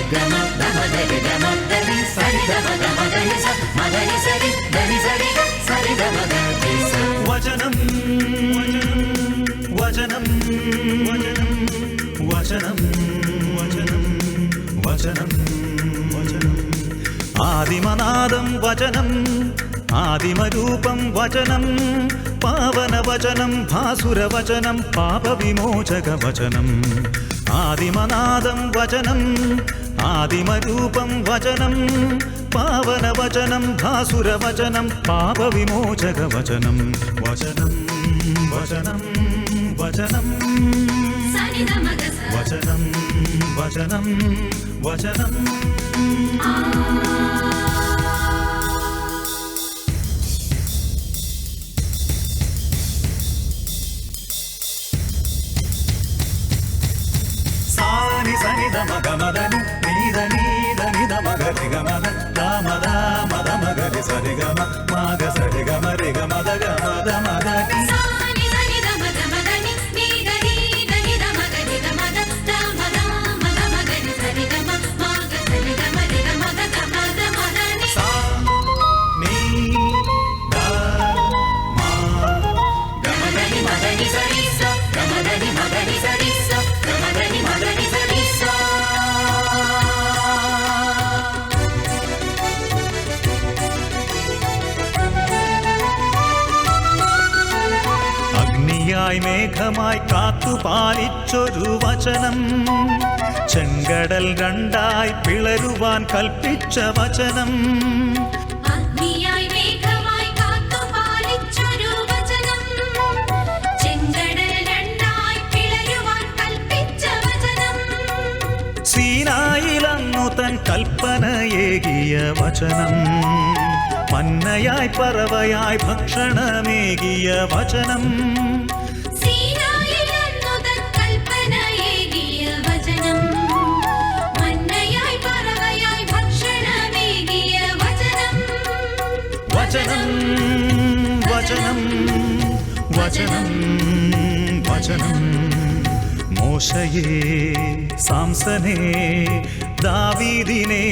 വചനം വചനം വചനം വചനം വചനം വചനം ആദിമനാദം വചനം ആദിമരൂപം വചനം പാവനവചനം ഭാസുരവചനം പാപവിമോചകവചനം ആദിമനാദം വചനം ആദിമരൂപം വചനം പാവനവചനം ഭാസുരവചനം പാപവിമോചകവചനം വചനം വചനം വചനം വചനം വചനം വചനം సని దమ గమదని నీద నీద నిద మగరి గమద దామద మద మగరి సరి గమ మాగ సరి గమ రి గమద గమద మదని సని సని దమ గమదని నీద నీద నిద మగరి గమద దామద మద మగరి సరి గమ మాగ సరి గమ రి గమద గమద మదని సా నీ ద మా గమదని మదని సరి స గమదని మదని సరి స గమదని మదని సరి స അഗ്നിയായി മേഘമായി കാത്തുപാലിച്ചൊരു വചനം ചെങ്കടൽ രണ്ടായി പിളരുവാൻ കൽപ്പിച്ച വചനം അഗ്നിയായി മേഘമായി കാത്തുപാലിച്ചൊരു വചനം ചെങ്കടൽ രണ്ടായി പിളരുവാൻ കൽപ്പിച്ച വചനം സീനായിലന്നു തൻ കൽപ്പനയേകിയ വചനം മന്നയായി പറവയായി ഭക്ഷണമേകിയ വചനം സീനായിലന്നു തൻ കൽപ്പനയേകിയ വചനം മന്നയായി പറവയായി ഭക്ഷണമേകിയ വചനം വചനം വചനം വചനം വചനം മോശയെ സാംസനെ ദാവീദിനെ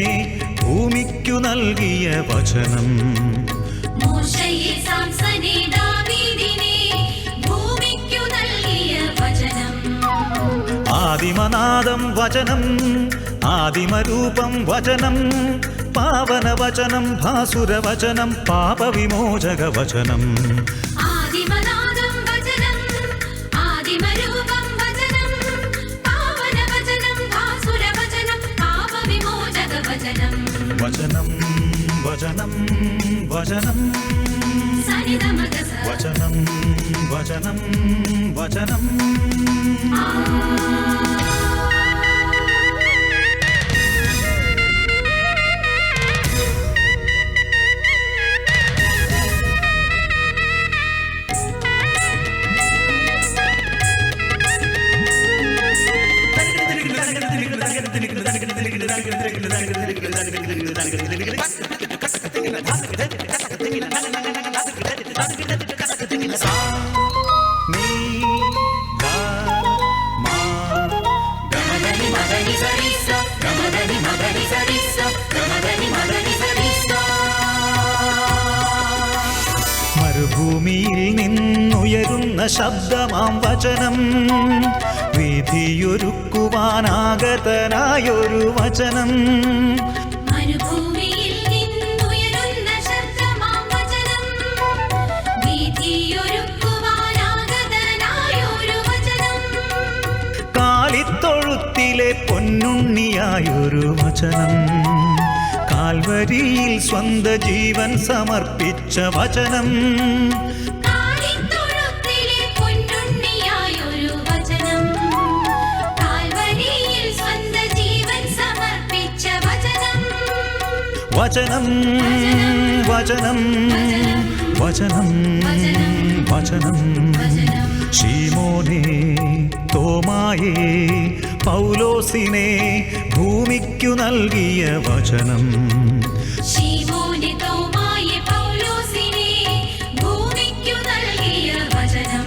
ഭൂമിക്കു നൽകിയ വചനം മോശയെ സാംസനെ ദാവീദിനെ ഭൂമിക്കു നൽകിയ വചനം ആദിമനാദം വചനം ആദിമരൂപം വചനം പാവനവചനം ഭാസുരവചനം പാപവിമോചകവചനം ആദിമനാദം വചനം ആദിമരൂപം വചനം പാവനവചനം ഭാസുരവചനം പാപവിമോചകവചനം വചനം വചനം വചനം സനിധമഗസ വചനം വചനം വചനം മരുഭൂമിയിൽ നിന്നുയരുന്ന ശബ്ദമാം വചനം വിധിയൊരുക്കുവാനാഗതനായൊരു വചനം മരുഭൂമിയിൽ നിന്നുയരുന്ന ശബ്ദമാം വചനം വിധിയൊരുക്കുവാനാഗതനായൊരു വചനം കാലിത്തൊഴുത്തിലെ പൊന്നുണ്ണിയായൊരു വചനം കാൽവരിയിൽ സ്വന്ത ജീവൻ സമർപ്പിച്ച വചനം കാലിത്തൊഴുത്തിലെ പൊന്നുണ്ണിയായൊരു വചനം കാൽവരിയിൽ സ്വന്ത ജീവൻ സമർപ്പിച്ച വചനം വചനം വചനം വചനം വചനം ശീമോനെ തോമായെ പൗലോസിനെ ഭൂമിക്കു നൽകിയ വചനം ശീമോനെ തോമായെ പൗലോസിനെ ഭൂമിക്കു നൽകിയ വചനം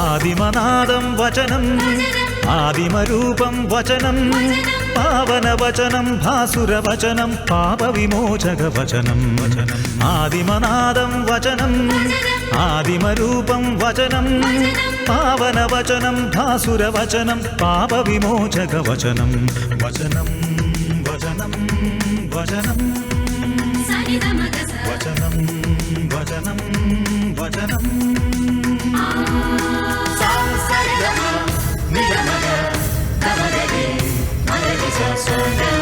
ആദിമനാദം വചനം ആദിമരൂപം വചനം പാവനവചനം ഭാസുരവചനം പാപവിമോചകവചനം ആദിമനാദം വചനം ആദിമരൂപം വചനം പാവനവചനം ഭാസുരവചനം പാപവിമോചകവചനം വചനം വചനം വചനം വചനം വചനം വചനം Sa